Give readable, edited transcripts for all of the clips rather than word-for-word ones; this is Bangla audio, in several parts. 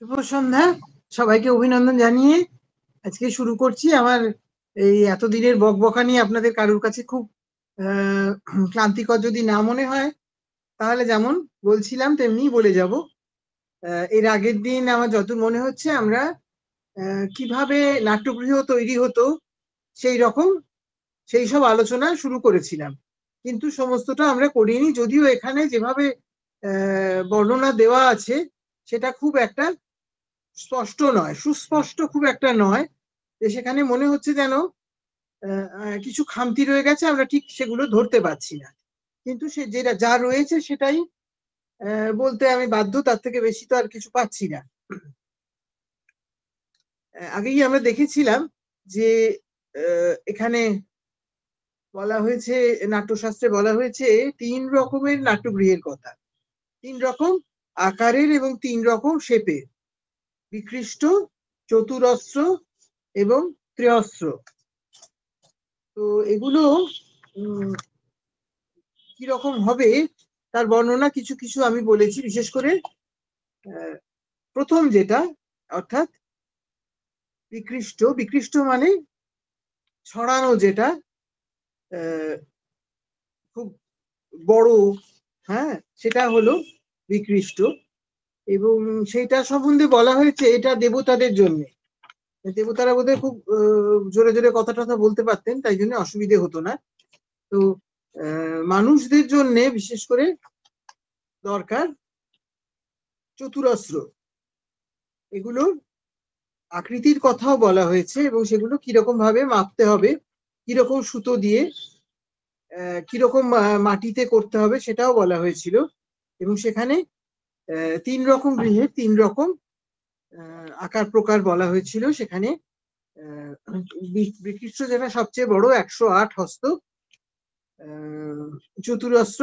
শুভ সন্ধ্যা। সবাইকে অভিনন্দন জানিয়ে আজকে শুরু করছি। আমার এই এতদিনের বকবকানি আপনাদের কারোর কাছে খুব ক্লান্তিকর যদি না মনে হয়, তাহলে যেমন বলছিলাম তেমনি বলে যাব। এর আগের দিন আমার যত মনে হচ্ছে আমরা কিভাবে নাট্যগৃহ তৈরি হতো সেই সব আলোচনা শুরু করেছিলাম, কিন্তু সমস্তটা আমরা করিনি। যদিও এখানে যেভাবে বর্ণনা দেওয়া আছে সেটা খুব একটা স্পষ্ট নয়, সুস্পষ্ট খুব একটা নয়। সেখানে মনে হচ্ছে যেন কিছু খামতি রয়ে গেছে, আমরা ঠিক সেগুলো ধরতে পারছি না। কিন্তু সে যেটা যা রয়েছে সেটাই বলতে আমি বাধ্য, তার থেকে বেশি তো আর কিছু পাচ্ছি না। আগেই আমরা দেখেছিলাম যে এখানে বলা হয়েছে, নাট্যশাস্ত্রে বলা হয়েছে 3 রকমের নাট্যগৃহের কথা, 3 রকম আকারের এবং 3 রকম শেপের: বিকৃষ্ট, চতুরস্র এবং ত্রিয়স্র। তো এগুলো কিরকম হবে তার বর্ণনা কিছু কিছু আমি বলেছি। বিশেষ করে প্রথম যেটা, অর্থাৎ বিকৃষ্ট। বিকৃষ্ট মানে ছড়ানো, যেটা খুব বড়, হ্যাঁ, সেটা হলো বিকৃষ্ট। এবং সেটা সম্বন্ধে বলা হয়েছে এটা দেবতাদের জন্য। দেবতারা বোধহয় খুব জোরে জোরে কথা টথা বলতে পারতেন, তাই জন্য অসুবিধে হতো না। তো মানুষদের জন্য বিশেষ করে দরকার চতুরস্র। এগুলোর আকৃতির কথাও বলা হয়েছে এবং সেগুলো কিরকম ভাবে মাপতে হবে, কিরকম সুতো দিয়ে কিরকম মাটিতে করতে হবে সেটাও বলা হয়েছিল। এবং সেখানে 3 রকম গৃহের 3 রকম আকার প্রকার বলা হয়েছিল। সেখানে বিকৃষ্ট যেটা সবচেয়ে বড়, 108 হস্ত, চতুরস্র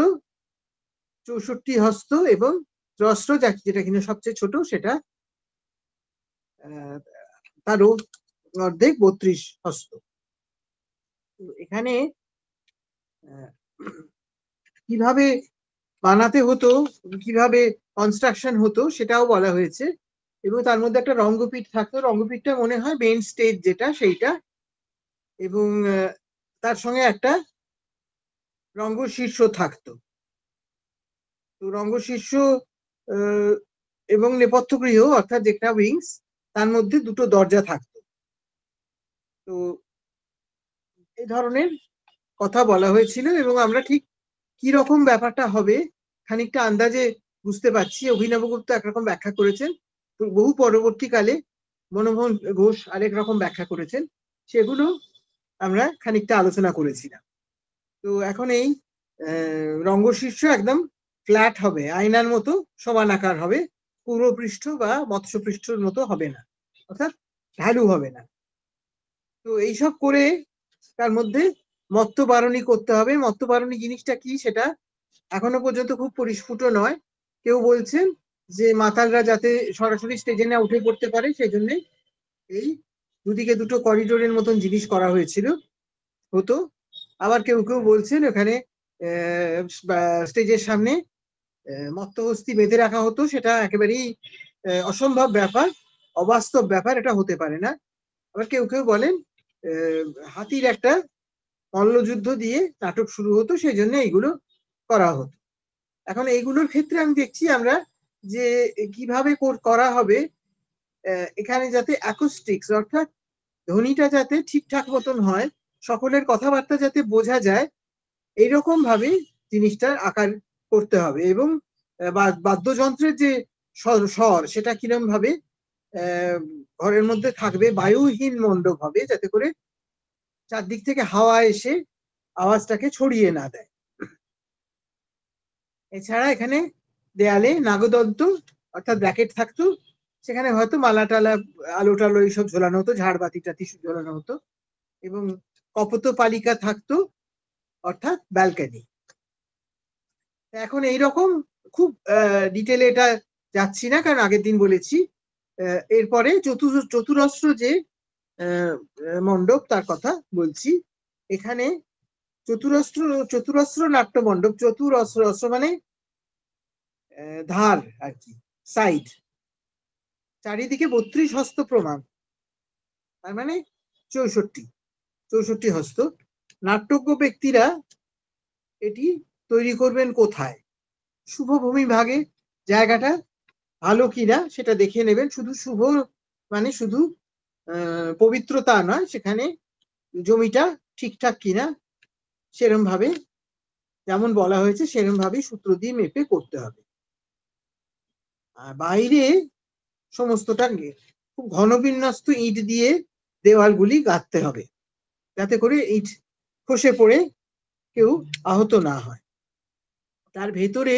64 হস্ত, এবং ত্রস্র যেটা কিনা সবচেয়ে ছোট, সেটা তারও অর্ধেক 32 হস্ত। এখানে কিভাবে বানাতে হতো, কিভাবে কনস্ট্রাকশন হতো সেটাও বলা হয়েছে। এবং তার মধ্যে একটা রঙ্গপীঠ থাকতো, রঙ্গপীঠটা মনে হয় মেইন স্টেজ যেটা সেইটা, এবং তার সঙ্গে একটা রঙ্গশীর্ষ থাকতো। তো রঙ্গশীর্ষ এবং নেপথ্যগৃহ অর্থাৎ যেটা উইংস, তার মধ্যে 2টো দরজা থাকতো। তো এই ধরনের কথা বলা হয়েছিল এবং আমরা ঠিক কি রকম ব্যাপারটা হবে খানিকটা আন্দাজে বুঝতে পারছি। অভিনবগুপ্ত একরকম ব্যাখ্যা করেছেন, বহু পরবর্তীকালে মনমোহন ঘোষ আরেক রকম ব্যাখ্যা করেছেন, সেগুলো আমরা খানিকটা আলোচনা করেছিলাম। তো এখন এই রঙ্গশীর্ষ একদম ফ্ল্যাট হবে, আয়নার মতো সমান আকার হবে, পূর্বপৃষ্ঠ বা মৎস্যপৃষ্ঠর মতো হবে না, অর্থাৎ ঢালু হবে না। তো এইসব করে তার মধ্যে মত্তবারণী করতে হবে। মত্তবারণী জিনিসটা কি সেটা এখনো পর্যন্ত খুব পরিস্ফুট নয়। কেউ বলছেন যে মাতালরা যাতে সরাসরি স্টেজে না উঠে পড়তে পারে, সেই জন্য এই দুদিকে 2টো করিডোরের মতন জিনিস করা হতো। আবার কেউ কেউ বলছেন ওখানে স্টেজের সামনে মত্তহস্তি বেঁধে রাখা হতো। সেটা একেবারেই অসম্ভব ব্যাপার, অবাস্তব ব্যাপার, এটা হতে পারে না। আবার কেউ কেউ বলেন হাতির একটা মল্লযুদ্ধ দিয়ে নাটক শুরু হতো, সেই জন্য এইগুলো করা হতো। এখন এইগুলোর ক্ষেত্রে আমি দেখছি আমরা যে কিভাবে করা হবে, এখানে যাতে অ্যাকোস্টিক্স অর্থাৎ ধ্বনিটা যাতে ঠিকঠাক মতন হয়, সকলের কথাবার্তা যাতে বোঝা যায়, এইরকম ভাবে জিনিসটার আকার করতে হবে। এবং বাদ্যযন্ত্রের যে স্বর সেটা কিরম ভাবে ঘরের মধ্যে থাকবে, বায়ুহীন মণ্ডপ হবে, যাতে করে চারদিক থেকে হাওয়া এসে আওয়াজটাকে ছড়িয়ে না দেয়। এছাড়া এখানে দেয়ালে নাগদন্ত অর্থাৎ ব্র্যাকেট থাকতো, সেখানে হয়তো মালা টালা, আলো টালো এইসব ঝোলানো হতো, ঝাড়বাতি টাতি ঝোলানো হতো। এবং কপোতপালিকা থাকতো অর্থাৎ ব্যালকনি। এখন এইরকম খুব ডিটেলে এটা যাচ্ছি না, কারণ আগের দিন বলেছি। এরপরে চতুরস্র যে মণ্ডপ তার কথা বলছি। এখানে চতুরস্র নাট্য মণ্ডপ, অস্ত্র মানে ধার আর কি, সাইড। চারিদিকে 32 হস্ত প্রমাণ, তার মানে 64 হস্ত। নাট্যজ্ঞ ব্যক্তিরা এটি তৈরি করবেন কোথায়? শুভভূমি ভাগে জায়গাটা ভালো কিনা সেটা দেখে নেবেন। শুধু শুভ মানে শুধু পবিত্রতা নয়, সেখানে জমিটা ঠিকঠাক কিনা সেরম ভাবে যেমন বলা হয়েছে সেরম ভাবেই সূত্র দিয়ে মেপে করতে হবে। আর বাইরে সমস্তটা খুব ঘন বিন্যস্ত ইট দিয়ে দেওয়ালগুলি গাঁথতে হবে, যাতে করে ইট খসে পড়ে কেউ আহত না হয়। তার ভেতরে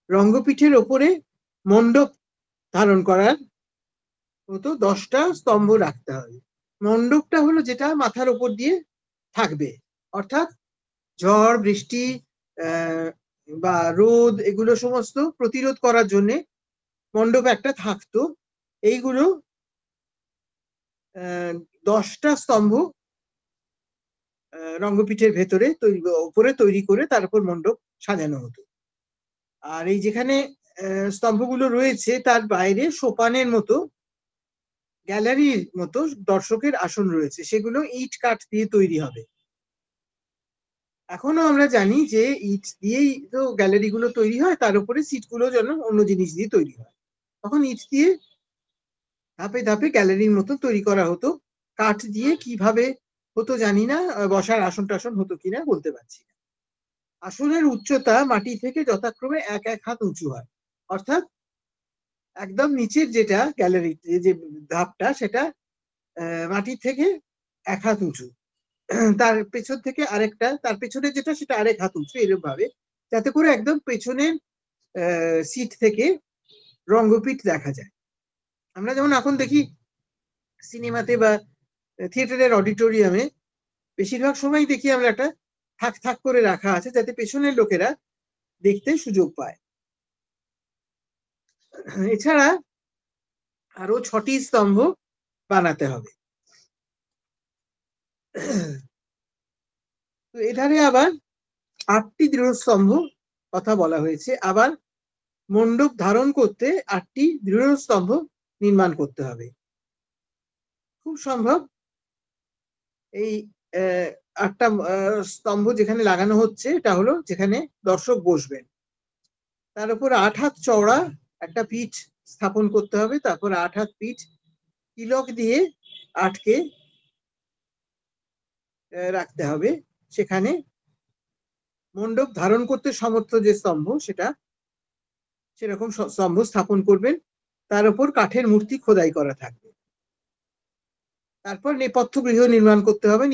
রঙ্গপীঠের ওপরে মণ্ডপ ধারণ করার মতো 10টা স্তম্ভ রাখতে হবে। মণ্ডপটা হলো যেটা মাথার ওপর দিয়ে থাকবে, অর্থাৎ ঝড় বৃষ্টি বা রোদ এগুলো সমস্ত প্রতিরোধ করার জন্য মণ্ডপ একটা থাকতো। এইগুলো 10টা স্তম্ভ রঙ্গপীঠের ভেতরে উপরে তৈরি করে তার উপর মণ্ডপ সাজানো হতো। আর এই যেখানে স্তম্ভগুলো রয়েছে তার বাইরে সোপানের মতো, গ্যালারির মতো দর্শকের আসন রয়েছে, সেগুলো ইট কাঠ দিয়ে তৈরি হবে। এখনো আমরা জানি যে ইট দিয়েই তো গ্যালারি গুলো তৈরি হয়, তার উপরে সিট গুলো যেন অন্য জিনিস দিয়ে তৈরি হয়। তখন ইট দিয়ে ধাপে ধাপে গ্যালারির মতো তৈরি করা হতো। কাঠ দিয়ে কিভাবে হতো জানি না, বসার আসন টাসন হতো কিনা বলতে পারছি না। আসনের উচ্চতা মাটি থেকে যথাক্রমে 1 হাত উঁচু হয়, অর্থাৎ একদম নিচের যেটা গ্যালারি যে ধাপটা সেটা মাটি থেকে 1 হাত উঁচু, তার পেছন থেকে আরেকটা, তার পেছনে যেটা সেটা 1 হাত উঁচু, এরকম ভাবে যাতে করে একদম পেছনের সিট থেকে রঙ্গপীঠ দেখা যায়। আমরা যেমন এখন দেখি সিনেমাতে বা থিয়েটারের অডিটোরিয়ামে বেশিরভাগ সময় দেখি আমরা একটা থাক থাক করে রাখা আছে, যাতে পেছনের লোকেরা দেখতে সুযোগ পায়। এছাড়া আরো 6টি স্তম্ভ বানাতে হবে। তো এধারে আবার 8টি দৃঢ়স্তম্ভ কথা বলা হয়েছে। আবার মণ্ডপ ধারণ করতে 8টি দৃঢ়স্তম্ভ নির্মাণ করতে হবে। খুব সম্ভব এই 8টা স্তম্ভ যেখানে লাগানো হচ্ছে এটা হলো যেখানে দর্শক বসবেন। তার উপর 8 হাত চওড়া একটা পিঠ স্থাপন করতে হবে। তারপর 8 হাত পিঠ তিলক দিয়ে আটকে রাখতে হবে। সেখানে মণ্ডপ ধারণ করতে সমর্থ যে স্তম্ভ সেটা সেরকম স্তম্ভ স্থাপন করবেন। তার উপর কাঠের মূর্তি খোদাই করা থাকবে। তারপর নেপথ্য গৃহ নির্মাণ করতে হবে।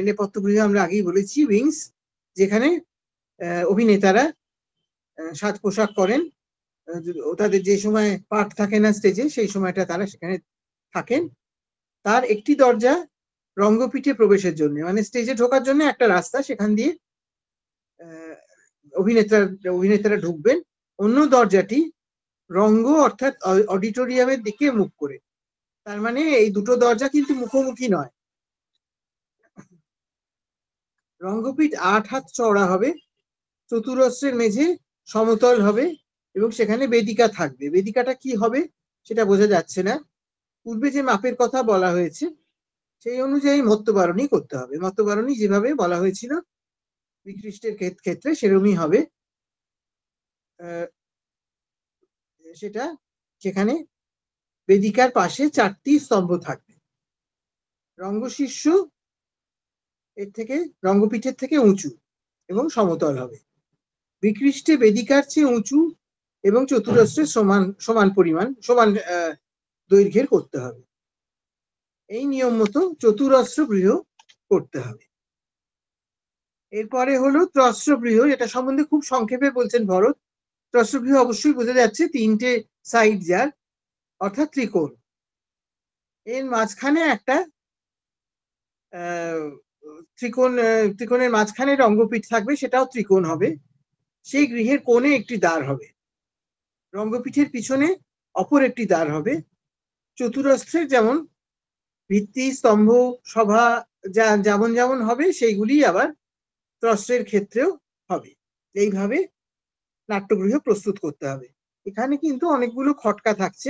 নেপথ্য গৃহ আমরা আগেই বলেছি উইংস, যেখানে অভিনেতারা সাজ পোশাক করেন। তাদের যে সময় পাঠ থাকে না স্টেজে, সেই সময়টা তারা সেখানে থাকেন। তার একটি দরজা রঙ্গপীঠে প্রবেশের জন্য, মানে স্টেজে ঢোকার জন্য একটা রাস্তা, সেখান দিয়ে অভিনেতারা ঢুকবেন। অন্য দরজাটি রঙ্গ অর্থাৎ অডিটোরিয়ামের দিকে মুখ করে। তার মানে এই দুটো দরজা কিন্তু মুখোমুখি নয়। রঙ্গপীঠ 8 হাত চওড়া হবে, চতুরস্রের মেঝে সমতল হবে এবং সেখানে বেদিকা থাকবে। বেদিকাটা কি হবে সেটা বোঝা যাচ্ছে না। পূর্বে যে মাপের কথা বলা হয়েছে সেই অনুযায়ী মত্তবারণী করতে হবে। মত্তবারণী যেভাবে বলা হয়েছিল বিকৃষ্টের ক্ষেত্রে সেরকমই হবে। সেটা সেখানে বেদিকার পাশে 4টি স্তম্ভ থাকবে। রঙ্গশীর্ষ এর থেকে রঙ্গপীঠের থেকে উঁচু এবং সমতল হবে। বিকৃষ্টে বেদিকার চেয়ে উঁচু এবং চতুরস্রের সমান পরিমাণ, সমান দৈর্ঘ্যের করতে হবে। এই নিয়ম মতো চতুরস্র গৃহ করতে হবে। এরপরে হলো ত্রস্র গৃহ। এটা সম্বন্ধে খুব সংক্ষেপে বলছেন ভরত। ত্রস্র গৃহ অবশ্যই বোঝা যাচ্ছে 3টে সাইড যার, অর্থাৎ ত্রিকোণ। এর মাঝখানে একটা ত্রিকোণের মাঝখানে রঙ্গপীঠ থাকবে, সেটাও ত্রিকোণ হবে। সেই গৃহের কোণে একটি দ্বার হবে। রঙ্গপীঠের পিছনে অপর একটি দ্বার হবে। চতুরস্রের যেমন ভিত্তি স্তম্ভ সভা যেমন যেমন হবে সেইগুলি আবার ত্রস্রের ক্ষেত্রেও হবে। এইভাবে নাট্যগৃহ প্রস্তুত করতে হবে। এখানে কিন্তু অনেকগুলো খটকা থাকছে।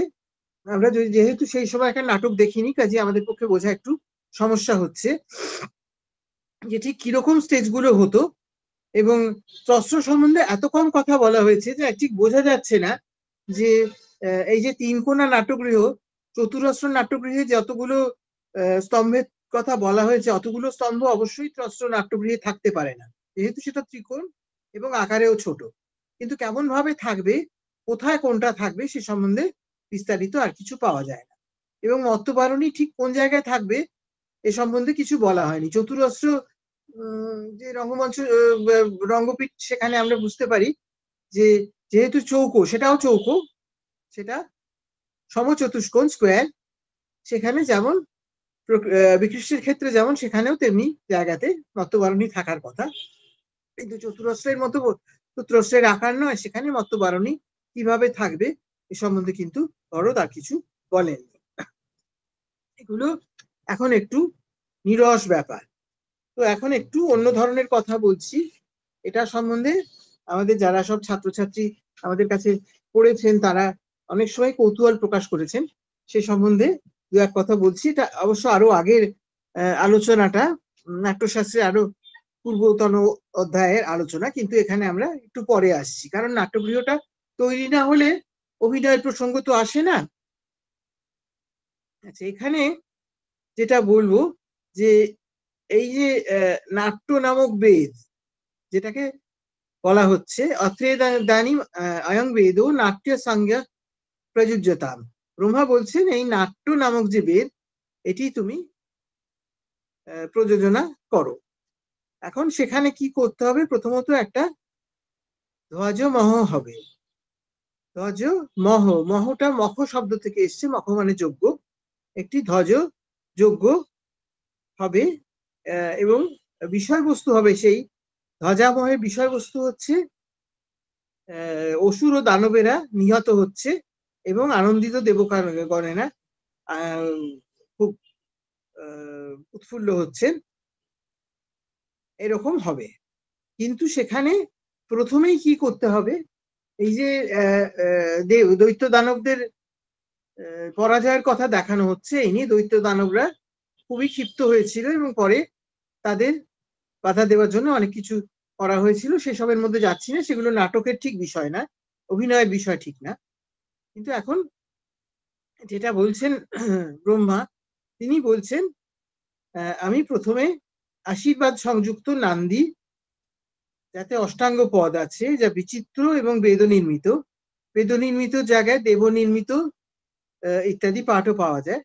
আমরা যেহেতু সেই সময় একটা নাটক দেখিনি, কাজে আমাদের পক্ষে বোঝা একটু সমস্যা হচ্ছে যে ঠিক কিরকম স্টেজগুলো হতো, এবং ত্রস্র সম্বন্ধে এত কম কথা বলা হয়েছে যে ঠিক বোঝা যাচ্ছে না যে এই যে তিনকোনা নাট্যগৃহ, চতুরস্র নাট্যগৃহে যতগুলো স্তম্ভের কথা বলা হয়েছে, অতগুলো স্তম্ভ অবশ্যই ত্রস্র নাট্যগৃহে থাকতে পারে না, যেহেতু সেটা ত্রিকোণ এবং আকারেও ছোট। কিন্তু কেমন ভাবে থাকবে, কোথায় কোনটা থাকবে সে সম্বন্ধে বিস্তারিত আর কিছু পাওয়া যায় না। এবং মত্তবারণী ঠিক কোন জায়গায় থাকবে এ সম্বন্ধে কিছু বলা হয়নি। চতুরস্র যে রঙ্গমঞ্চ, রঙ্গপীঠ, সেখানে আমরা বুঝতে পারি যে যেহেতু চৌকো, সেটাও চৌকো, সেটা সমচতুষ্কোণ স্কোয়ার, সেখানে যেমন বিকৃষ্টের ক্ষেত্রে যেমন সেখানেও তেমনি জায়গাতে মত্তবারণী থাকার কথা। কিন্তু চতুরস্রের মতো চতুরস্রের আকার নয়, সেখানে মত্তবারণী কিভাবে থাকবে এ সম্বন্ধে কিন্তু ভরত আর কিছু বলেননি। এগুলো এখন একটু নিরস ব্যাপার। তো এখন একটু অন্য ধরনের কথা বলছি। এটা সম্বন্ধে আমাদের যারা সব ছাত্রছাত্রী আমাদের কাছে পড়েছেন, তারা অনেক সময় কৌতূহল প্রকাশ করেছেন, সে সম্বন্ধে দু এক কথা বলছি। এটা অবশ্য আরো আগের আলোচনাটা, নাট্যশাস্ত্রে আরো পূর্বতন অধ্যায়ের আলোচনা, কিন্তু এখানে আমরা একটু পরে আসছি, কারণ নাট্যগৃহটা তৈরি না হলে অভিনয়ের প্রসঙ্গ তো আসে না। আচ্ছা, এখানে যেটা বলবো যে এই যে নাট্য নামক বেদ, যেটাকে বলা হচ্ছে অত্রেদানীম অয়ং বেদ নাট্য সংজ্ঞা প্রযোজ্যতাম। ব্রহ্মা বলছেন এই নাট্য নামক যে বেদ, এটি তুমি প্রযোজনা করো। এখন সেখানে কি করতে হবে? প্রথমত একটা ধ্বজ মহ হবে। ধ্বজ মহ, মহটা মখ শব্দ থেকে এসছে, মখ মানে যজ্ঞ। একটি ধ্বজ যজ্ঞ হবে, এবং বিষয়বস্তু হবে সেই ধ্বজামহের বিষয়বস্তু হচ্ছে অসুর ও দানবেরা নিহত হচ্ছে এবং আনন্দিত দেবগণেরা খুব উৎফুল্ল হচ্ছেন, এরকম হবে। কিন্তু সেখানে প্রথমেই কি করতে হবে? এই যে দৈত্য দানবদের পরাজয়ের কথা দেখানো হচ্ছে, এই নিয়ে দৈত্য দানবরা খুবই ক্ষিপ্ত হয়েছিল এবং পরে তাদের বাধা দেওয়ার জন্য অনেক কিছু করা হয়েছিল, সেসবের মধ্যে যাচ্ছি না, সেগুলো নাটকের ঠিক বিষয় না, অভিনয়ের বিষয় ঠিক না। কিন্তু এখন যেটা বলছেন ব্রহ্মা, তিনি বলছেন আমি প্রথমে আশীর্বাদ সংযুক্ত নান্দি, যাতে অষ্টাঙ্গ পদ আছে, যা বিচিত্র এবং বেদ নির্মিত, বেদ নির্মিত জায়গায় দেব নির্মিত ইত্যাদি পাঠও পাওয়া যায়,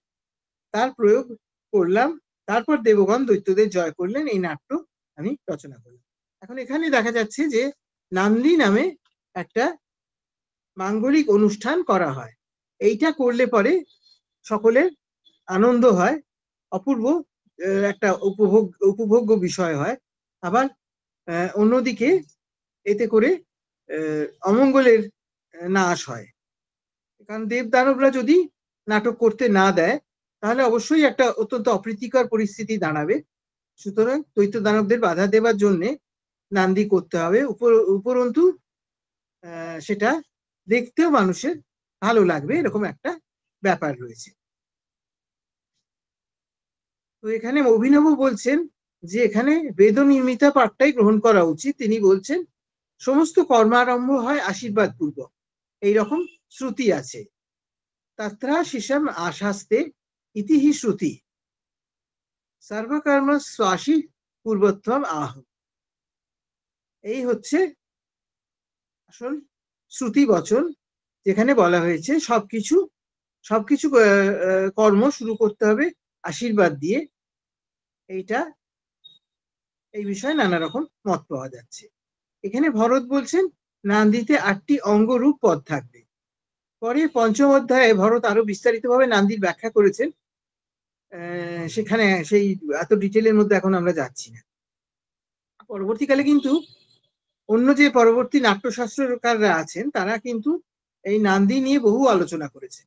তার প্রয়োগ করলাম। তারপর দেবগণ দৈত্যদের জয় করলেন, এই নাট্য আমি রচনা করলাম। এখন এখানে দেখা যাচ্ছে যে নান্দি নামে একটা মাঙ্গলিক অনুষ্ঠান করা হয়। এইটা করলে পরে সকলের আনন্দ হয়, অপূর্ব একটা উপভোগ্য বিষয় হয়। আবার অন্যদিকে এতে করে অমঙ্গলের নাশ হয়। কারণ দেব দানবরা যদি নাটক করতে না দেয়, তাহলে অবশ্যই একটা অত্যন্ত অপ্রীতিকর পরিস্থিতি দাঁড়াবে। সুতরাং দৈত্য দানবদের বাধা দেবার জন্য নান্দি করতে হবে। উপরন্তু সেটা দেখতেও মানুষের ভালো লাগবে, এরকম একটা ব্যাপার রয়েছে। তো এখানে অভিনব বলছেন যে এখানে বেদ নির্মিতা পাঠটাই গ্রহণ করা উচিত। তিনি বলছেন সমস্ত কর্মারম্ভ হয় আশীর্বাদ পূর্বক, এইরকম শ্রুতি আছে। তত্রা শিশম আশাস্তে ইতি হি শ্রুতি সর্বকর্ম স্বাসী পূর্বত্বম আহ। এই হচ্ছে আসল শ্রুতি বচন, যেখানে বলা হয়েছে সবকিছু কর্ম শুরু করতে হবে আশীর্বাদ দিয়ে। এই বিষয়ে নানা রকম মত পাওয়া যাচ্ছে। এখানে ভরত বলছেন নান্দিতে 8টি অঙ্গরূপ পদ থাকবে। পরে পঞ্চম অধ্যায়ে ভরত আরো বিস্তারিতভাবে নান্দির ব্যাখ্যা করেছেন, সেখানে সেই এত ডিটেলের মধ্যে এখন আমরা যাচ্ছি না। পরবর্তীকালে কিন্তু অন্য যে পরবর্তী নাট্যশাস্ত্রকাররা আছেন, তারা কিন্তু এই নান্দি নিয়ে বহু আলোচনা করেছে।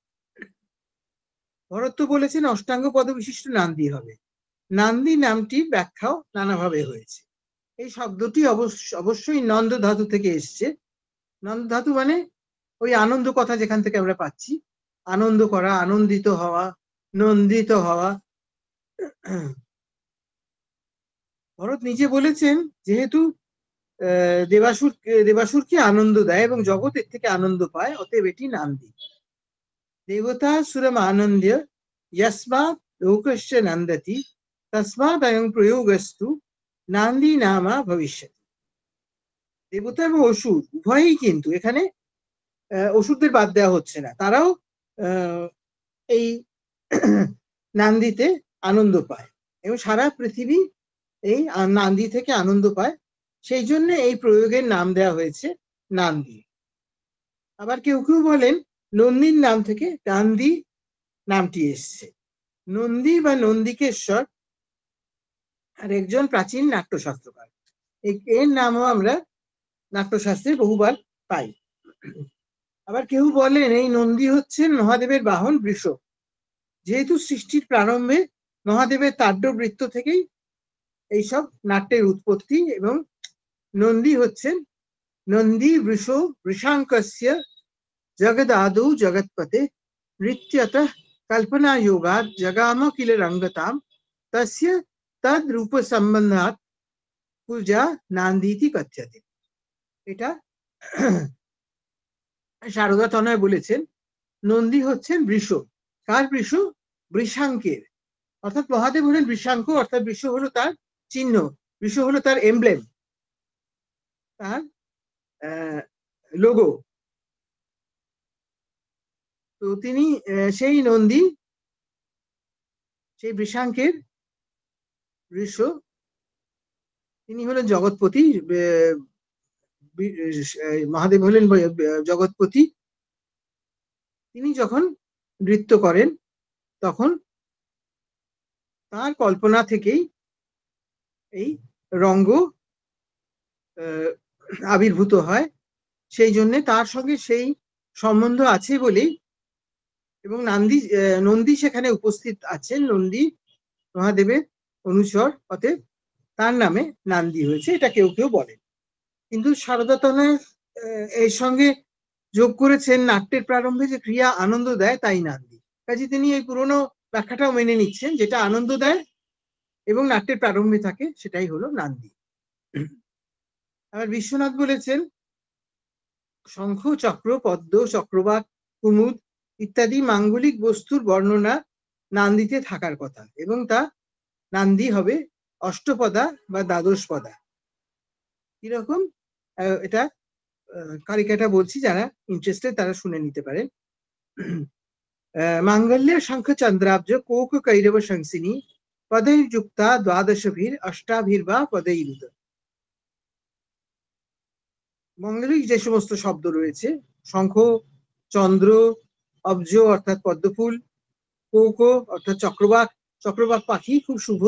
ভরত তো বলেছেন অষ্টাঙ্গ পদ বিশিষ্ট নান্দি হবে। নান্দি নামটির ব্যাখ্যাও নানাভাবে হয়েছে। এই শব্দটি অবশ্যই নন্দ ধাতু থেকে এসছে। নন্দ ধাতু মানে ওই আনন্দ কথা যেখান থেকে আমরা পাচ্ছি, আনন্দ করা, আনন্দিত হওয়া, নন্দিত হওয়া। ভরত নিজে বলেছেন যেহেতু দেবাসুরকে আনন্দ দেয় এবং জগৎ এর থেকে আনন্দ পায়, অতএব এটি নান্দি। দেবতা সুরম আনন্দ্য যস্মাৎ লোকস্য নন্দতি তস্মাৎ অয়ং প্রয়োগস্তু নান্দি নামা ভবিষ্যৎ। দেবতা এবং অসুর উভয়ই কিন্তু এখানে, অসুরদের বাদ দেওয়া হচ্ছে না, তারাও এই নান্দিতে আনন্দ পায় এবং সারা পৃথিবী এই নান্দি থেকে আনন্দ পায়। সেই জন্য এই প্রয়োগের নাম দেওয়া হয়েছে নান্দি। আবার কেউ কেউ বলেন নন্দীর নাম থেকে নান্দি নামটি এসছে। নন্দী বা নন্দিকেশ্বর আর একজন প্রাচীন নাট্যশাস্ত্রকার, এর নামও আমরা নাট্যশাস্ত্রে বহুবার পাই। আবার কেউ বলেন এই নন্দী হচ্ছেন মহাদেবের বাহন বৃষ। যেহেতু সৃষ্টির প্রারম্ভে মহাদেবের তাণ্ডব বৃত্ত থেকেই এইসব নাট্যের উৎপত্তি, এবং নন্দী হচ্ছেন নন্দী বৃষ বৃষাঙ্কস্য জগদাদৌ জগৎপতে নৃত্যতঃ কল্পনা যোগাৎ জগাম কিল রঙ্গতাম তস্য তদ রূপ সম্বন্ধাৎ পূজা নান্দীতি কথ্যতে। এটা শারদা তনয় বলেছেন নন্দী হচ্ছেন বৃষ। কার বৃষ? বৃষাঙ্কের। অর্থাৎ মহাদেব হলেন বৃষাঙ্ক, অর্থাৎ বৃষ হলো তার চিহ্ন, বৃষ হলো তার এমব্লেম, তার লোগো। তো তিনি সেই নন্দী, সেই বৃষাঙ্কের বৃষ, তিনি হলেন জগৎপতি। মহাদেব হলেন জগৎপতি। তিনি যখন নৃত্য করেন তখন তার কল্পনা থেকেই এই রঙ্গ আবির্ভূত হয়। সেই জন্য তার সঙ্গে সেই সম্বন্ধ আছে বলেই, এবং নন্দী সেখানে উপস্থিত আছেন, নন্দী মহাদেবের অনুচর, অতএব তার নামে নান্দি হয়েছে, এটা কেউ কেউ বলেন। কিন্তু শারদা তনয় এর সঙ্গে যোগ করেছেন নাট্যের প্রারম্ভে যে ক্রিয়া আনন্দ দেয় তাই নান্দি। কাজে তিনি এই পুরনো ব্যাখ্যাটাও মেনে নিচ্ছেন, যেটা আনন্দ দেয় এবং নাট্যের প্রারম্ভে থাকে সেটাই হলো নান্দি। আবার বিশ্বনাথ বলেছেন শঙ্খ, চক্র, পদ্ম, চক্রবাক, কুমুদ ইত্যাদি মাঙ্গলিক বস্তুর বর্ণনা নান্দিতে থাকার কথা, এবং তা নান্দি হবে অষ্টপদা বা দ্বাদশপদা। কিরকম? এটা কারিকাটা বলছি, যারা ইন্টারেস্টেড তারা শুনে নিতে পারেন। মাঙ্গল্য শঙ্খ চন্দ্রাব্জ কোক কৈরব শংসিনী পदैर्युक्ता দ্বাদশভির অষ্টাভির বা পदैरुद। মঙ্গলিক যে সমস্ত শব্দ রয়েছে, শঙ্খ, চন্দ্র, অব্জ অর্থাৎ পদ্মফুল, কোক অর্থাৎ চক্রবাক, চক্রবাক পাখি খুব শুভ,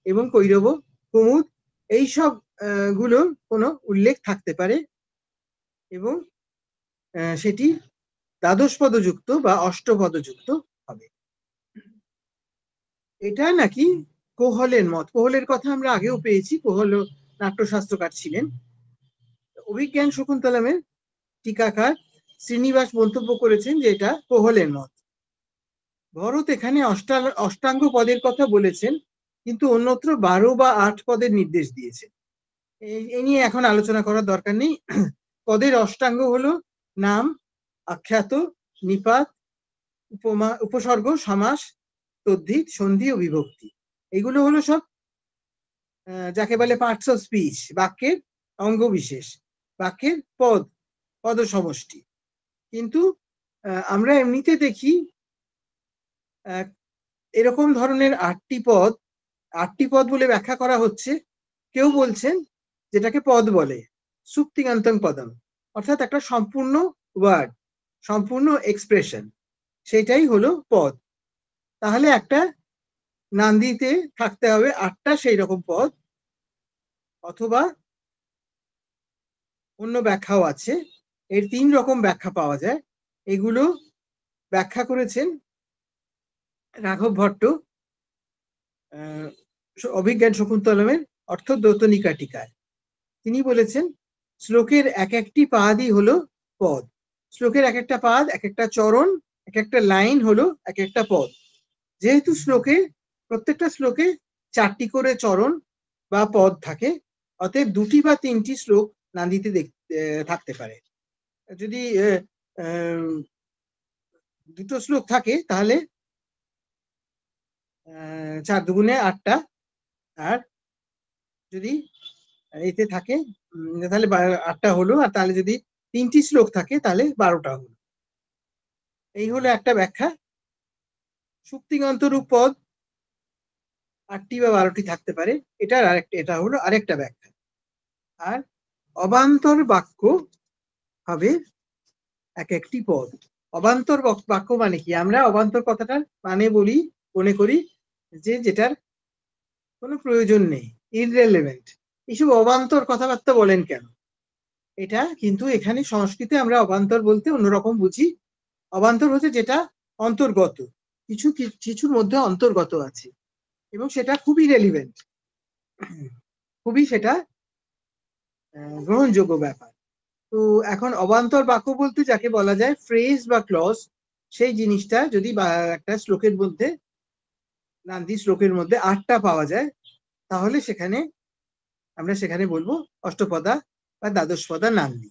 এবং কৈরব, কুমুদ, এইসব গুলোর কোনো উল্লেখ থাকতে পারে, এবং সেটি দ্বাদশ পদযুক্ত বা অষ্টপদযুক্ত হবে। এটা নাকি কোহলের মত। কোহলের কথা আমরা আগেও পেয়েছি, কোহল নাট্যশাস্ত্রকার ছিলেন। অভিজ্ঞান শকুন্তলমের টিকাকার শ্রীনিবাস মন্তব্য করেছেন যে এটা কোহলের মত। ভরত এখানে অষ্টাঙ্গ পদের কথা বলেছেন, কিন্তু অন্যত্র 12 বা 8 পদের নির্দেশ দিয়েছেন। এই নিয়ে এখন আলোচনা করার দরকার নেই। পদের অষ্টাঙ্গ হলো নাম, আখ্যাত, নিপাত, উপমা, উপসর্গ, সমাস, তদ্ধিত, সন্ধি ও বিভক্তি। এগুলো হলো সব যাকে বলে পার্টস অফ স্পিচ, বাক্যের অঙ্গ বিশেষ, বাক্যের পদ সমষ্টি। কিন্তু আমরা এমনিতে দেখি এরকম ধরনের 8টি পদ বলে ব্যাখ্যা করা হচ্ছে। কেউ বলছেন যেটাকে পদ বলে সুপ্তিকান্তং পদম, অর্থাৎ একটা সম্পূর্ণ ওয়ার্ড, সম্পূর্ণ এক্সপ্রেশন, সেটাই হলো পদ। তাহলে একটা নান্দিতে থাকতে হবে 8টা সেই রকম পদ, অথবা অন্য ব্যাখ্যাও আছে। এর 3 রকম ব্যাখ্যা পাওয়া যায়। এগুলো ব্যাখ্যা করেছেন রাঘব ভট্ট অভিজ্ঞান শকুন্তলমের অর্থদ্যোতনিকা টিকায়। তিনি বলেছেন শ্লোকের এক একটি পাদই হলো পদ। শ্লোকের এক একটা পাদ, এক একটা চরণ এক একটা লাইন হলো এক একটা পদ। যেহেতু শ্লোকে প্রত্যেকটা শ্লোকে 4টি করে চরণ বা পদ থাকে, অতএব 2টি বা 3টি শ্লোক নান্দিতে থাকতে পারে। যদি 2টো শ্লোক থাকে তাহলে 4 দুগুণে 8টা, আর যদি এতে থাকে তাহলে 8টা হলো, আর তাহলে যদি 3টি শ্লোক থাকে তাহলে 12টা হলো। এই হলো একটা ব্যাখ্যা। সুপ্তিগন্ত রূপ পদ 8টি বা 12টি থাকতে পারে, এটা হলো আরেকটা ব্যাখ্যা। আর অবান্তর বাক্য হবে এক একটি পদ। অবান্তর বাক্য মানে কি? আমরা অবান্তর কথাটার মানে বলি, মনে করি যে যেটার কোনো প্রয়োজন নেই, ইররেলেভেন্ট। এইসব অবান্তর কথাবার্তা বলেন কেন? এটা কিন্তু এখানে সংস্কৃতে আমরা অবান্তর বলতে অন্যরকম বুঝি। অবান্তর হচ্ছে যেটা অন্তর্গত, কিছুর মধ্যে অন্তর্গত আছে এবং সেটা খুবই রেলিভেন্ট, খুবই সেটা গ্রহণযোগ্য ব্যাপার। তো এখন অবান্তর বাক্য বলতে যাকে বলা যায় ফ্রেজ বা ক্লজ, সেই জিনিসটা যদি একটা শ্লোকের মধ্যে, নান্দি শ্লোকের মধ্যে 8টা পাওয়া যায়, তাহলে আমরা সেখানে বলবো অষ্টপদা বা দ্বাদশপদা নান্দি।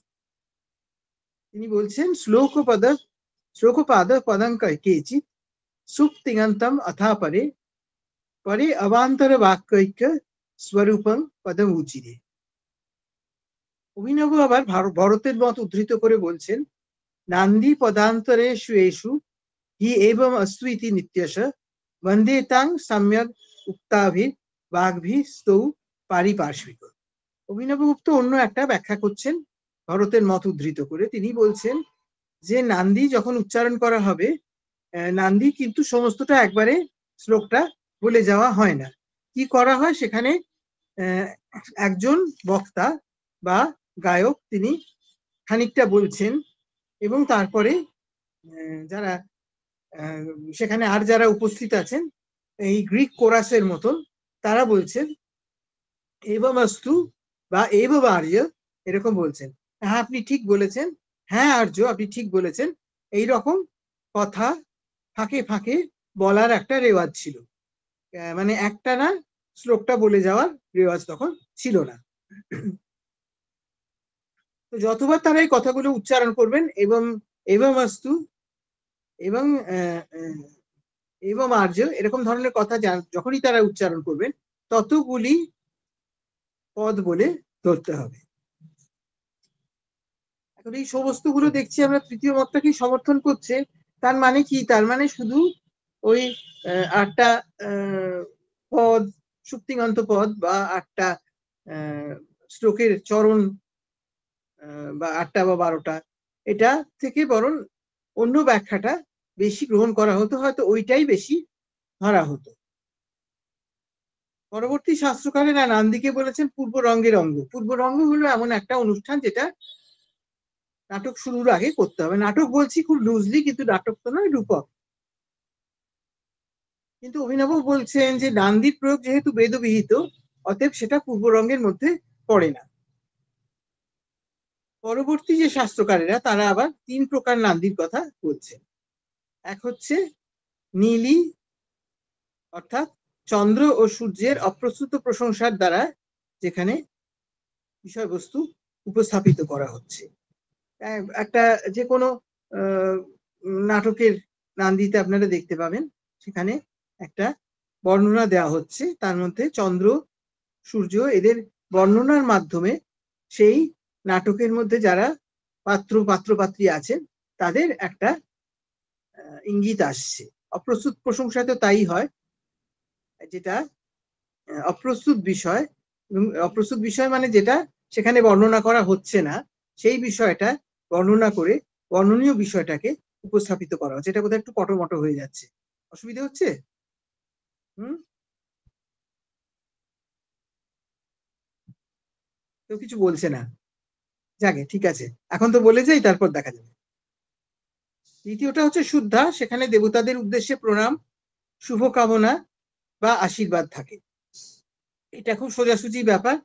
তিনি বলছেন শ্লোকপাদ পদঙ্কেচিৎ সুপ্তিগন্তম অথা পরে পরে অবান্তর বাক্যৈক্য স্বরূপং পদম উচিরে। অভিনব আবার ভরতের মত উদ্ধৃত করে বলছেন, নান্দি পদান্তরেষু এষু হি এবং অস্তু ইতি নিত্যশ বন্দে তাং সম্যক উক্তাভি বাগ্ভি স্তৌ পারিপার্শ্বিক। অভিনবগুপ্ত অন্য একটা ব্যাখ্যা করছেন ভরতের মত উদ্ধৃত করে। তিনি বলছেন যে নান্দি যখন উচ্চারণ করা হবে, নান্দি কিন্তু সমস্তটা একবারে শ্লোকটা বলে যাওয়া হয় না। কি করা হয়, সেখানে একজন বক্তা বা গায়ক তিনি খানিকটা বলছেন এবং তারপরে যারা সেখানে আর যারা উপস্থিত আছেন এই গ্রিক কোরাসের মতন, তারা বলছেন এবমস্তু বা এবম আর্য, এরকম বলছেন, হ্যাঁ আপনি ঠিক বলেছেন, হ্যাঁ আর্য আপনি ঠিক বলেছেন, এই রকম কথা ফাঁকে ফাঁকে বলার একটা রেওয়াজ ছিল। মানে একটা না শ্লোকটা বলে যাওয়ার রেওয়াজ তখন ছিল না। তো যতবার তারা এই কথাগুলো উচ্চারণ করবেন এবমস্তু এবং আর্য এরকম ধরনের কথা যখনই তারা উচ্চারণ করবেন, ততগুলি পদ বলে ধরতে হবে। এখন এই সমস্তগুলো দেখছি আমরা তৃতীয় মতটাকে সমর্থন করছে। তার মানে কি? তার মানে শুধু ওই 8টা পদ, সুপ্তিগন্ত পদ বা 8টা শ্লোকের চরণ বা 8টা বা 12টা, এটা থেকে বরং অন্য ব্যাখ্যাটা বেশি গ্রহণ করা হতো, হয়তো ওইটাই বেশি ধরা হতো। পরবর্তী শাস্ত্রকারেরা নান্দিকে বলেছেন পূর্বরঙ্গের অঙ্গ। পূর্বরঙ্গ হলো এমন একটা অনুষ্ঠান যেটা নাটক শুরুর আগে করতে হবে। নাটক বলছি খুব লুজলি, কিন্তু নাটক তো নয়, রূপক। কিন্তু অভিনব বলছেন যে নান্দির প্রয়োগ যেহেতু বেদবিহিত, অতএব সেটা পূর্বরঙ্গের মধ্যে পড়ে না। পরবর্তী যে শাস্ত্রকারেরা তারা আবার 3 প্রকার নান্দির কথা বলছেন। এক হচ্ছে নীলি, অর্থাৎ চন্দ্র ও সূর্যের অপ্রস্তুত প্রশংসার দ্বারা যেখানে বিষয়বস্তু উপস্থাপিত করা হচ্ছে। একটা যে কোনো নাটকের নান্দিতে আপনারা দেখতে পাবেন, সেখানে একটা বর্ণনা দেওয়া হচ্ছে, তার মধ্যে চন্দ্র সূর্য এদের বর্ণনার মাধ্যমে সেই নাটকের মধ্যে যারা পাত্রপাত্রী আছেন তাদের একটা ইঙ্গিত আসছে। অপ্রস্তুত প্রশংসা তো তাই হয়, যেটা অপ্রস্তুত বিষয়, অপ্রস্তুত বিষয় মানে যেটা সেখানে বর্ণনা করা হচ্ছে না, সেই বিষয়টা বর্ণনা করে বর্ণনীয় বিষয়টাকে উপস্থাপিত করা হচ্ছে। এটা কোথাও একটু পটমটো হয়ে যাচ্ছে, অসুবিধা হচ্ছে? কেউ কিছু বলছে না, যাকে ঠিক আছে, এখন তো বলে যাই, তারপর দেখা যাবে। দ্বিতীয়টা হচ্ছে শুদ্ধা, সেখানে দেবতাদের উদ্দেশ্যে প্রণাম, শুভকামনা বা আশীর্বাদ থাকে। এটা খুব সোজাসুজি ব্যাপার,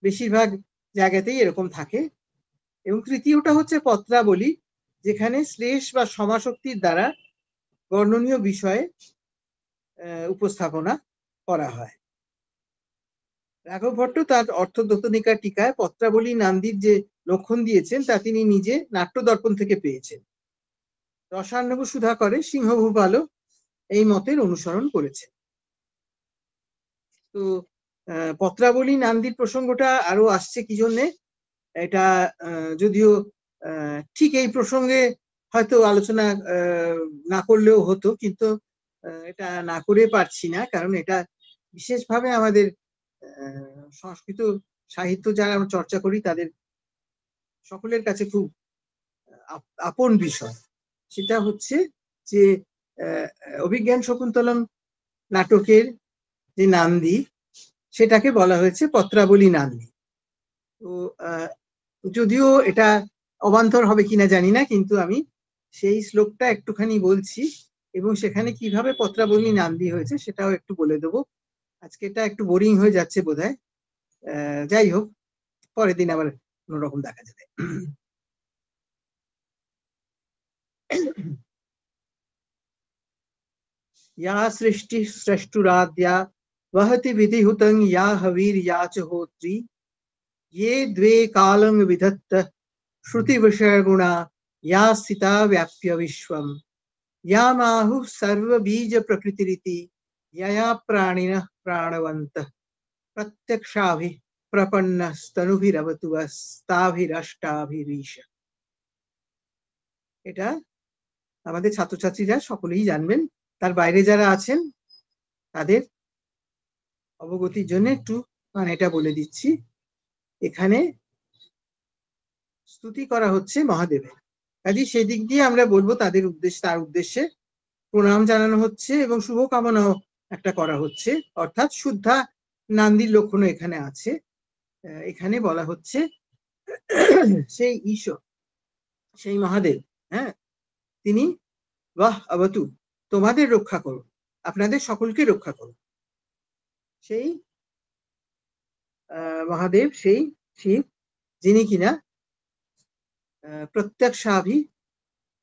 বেশিরভাগ জায়গাতেই এরকম থাকে। এবং তৃতীয়টা হচ্ছে পত্রাবলী, যেখানে শ্লেষ বা সমাশক্তির দ্বারা বর্ণনীয় বিষয়ে উপস্থাপনা করা হয়। রাঘব ভট্ট তার অর্থদত্তনিকা টিকায় পত্রাবলী নান্দির যে লক্ষণ দিয়েছেন তা তিনি নিজে নাট্যদর্পণ থেকে পেয়েছেন। রসার্ণব সুধাকরে সিংহভূপালও এই মতের অনুসরণ করেছে। তো পত্রাবলী নান্দির প্রসঙ্গটা আরো আসছে কি জন্যে, এটা যদিও ঠিক এই প্রসঙ্গে হয়তো আলোচনা না করলেও হতো, কিন্তু এটা না করে পারছি না, কারণ এটা বিশেষভাবে আমাদের সংস্কৃত সাহিত্য যারা আমরা চর্চা করি তাদের সকলের কাছে খুব আপন বিষয়। সেটা হচ্ছে যে অভিজ্ঞান শকুন্তলম নাটকের যে নান্দি, সেটাকে বলা হয়েছে পত্রাবলী নান্দি। তো যদিও এটা অবান্তর হবে কিনা জানি না, কিন্তু আমি সেই শ্লোকটা একটুখানি বলছি এবং সেখানে কিভাবে পত্রাবলী নান্দি হয়েছে সেটাও একটু বলে দেবো। আজকে এটা একটু বোরিং হয়ে যাচ্ছে বোধহয়, যাই হোক, পরের দিন আবার অন্যরকম দেখা যাবে। या सृष्टि सृष्टुराद्या वहति विधिहुतं या हवीर्या च होत्री ये द्वे कालं विधत्त श्रुति विषय गुणा या स्थिता व्याप्य विश्वम या माहुः सर्वबीज प्रकृतिरिति यया प्राणिनः प्राणवन्तः प्रत्यक्षाभि प्रपन्नस्तनुभिरवतु वस्ताभिरष्टाभिरीश। এটা আমাদের ছাত্রছাত্রীরা সকলেই জানবেন, তার বাইরে যারা আছেন তাদের অবগতির জন্য একটু মানে এটা বলে দিচ্ছি। এখানে স্তুতি করা হচ্ছে মহাদেবের, কাজে সেই দিক দিয়ে আমরা বলবো তার উদ্দেশ্যে প্রণাম জানানো হচ্ছে এবং শুভকামনাও একটা করা হচ্ছে, অর্থাৎ শুদ্ধা নান্দির লক্ষণও এখানে আছে। এখানে বলা হচ্ছে সেই ঈশ্বর, সেই মহাদেব, হ্যাঁ, তিনি বাহ আবতু, তোমাদের রক্ষা করুন, আপনাদের সকলকে রক্ষা করুন। সেই মহাদেব, সেই শিব, যিনি কিনা প্রত্যক্ষাভি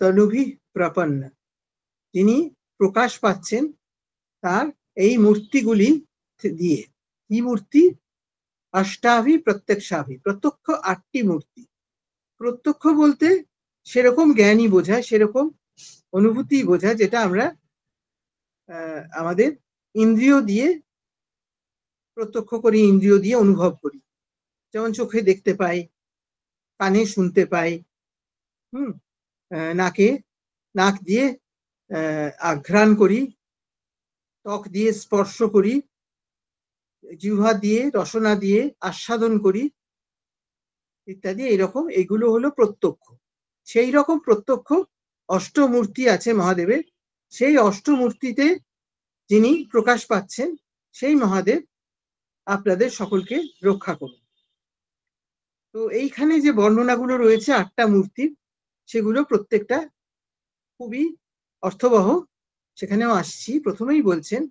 তনুভি প্রপন্ন, তিনি প্রকাশ পাচ্ছেন তার এই মূর্তিগুলি দিয়ে। কি মূর্তি? অষ্টাভি প্রত্যক্ষাভি, প্রত্যক্ষ 8টি মূর্তি। প্রত্যক্ষ বলতে সেরকম জ্ঞানই বোঝায়, সেরকম অনুভূতি বোঝায় যেটা আমরা আমাদের ইন্দ্রিয় দিয়ে প্রত্যক্ষ করি, ইন্দ্রিয় দিয়ে অনুভব করি। যেমন চোখে দেখতে পাই, কানে শুনতে পাই, নাক দিয়ে আঘ্রাণ করি, ত্বক দিয়ে স্পর্শ করি, জিহ্বা দিয়ে রসনা দিয়ে আস্বাদন করি ইত্যাদি। এইরকম এগুলো হলো প্রত্যক্ষ। সেই রকম প্রত্যক্ষ অষ্টমূর্তি আছে মহাদেবের। সেই অষ্টমূর্তিতে যিনি প্রকাশ পাচ্ছেন সেই মহাদেব আপনাদের সকলকে রক্ষা করুন। তো এইখানে যে বর্ণনাগুলো রয়েছে 8টা মূর্তির, সেগুলো প্রত্যেকটা খুবই অর্থবহ, সেখানেও আসছি। প্রথমেই বলছেন